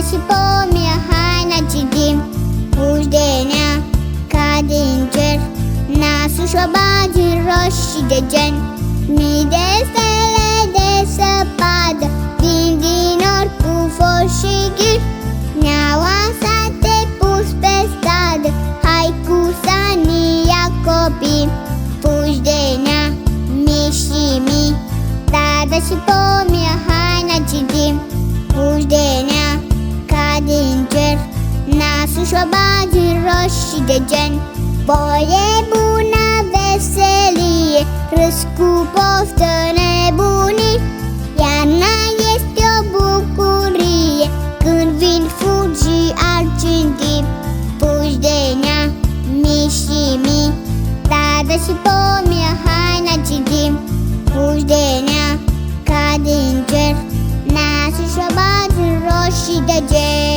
și pomi, haina citim. Pușdenea ca din cer, nasul și-o bagi în roșii de gen. Mii de stele de săpadă vin din nord cu foc și ghir. Neaua s-a te pus pe stradă, hai cu Sania copii. Pușdenea, mii și mii, dada și pomi, haina citim. Pușdenea ca din cer, nasul și-o bagi în roșii de gen. Voie bună, veselie, râs cu poftă, nebunii. Iarna este o bucurie când vin fulgi argintii. Pușdenea, mii și mii, dada și pomi, haina citim. Pușdenea ca din cer, nasul și-o bagi în roșii de gen.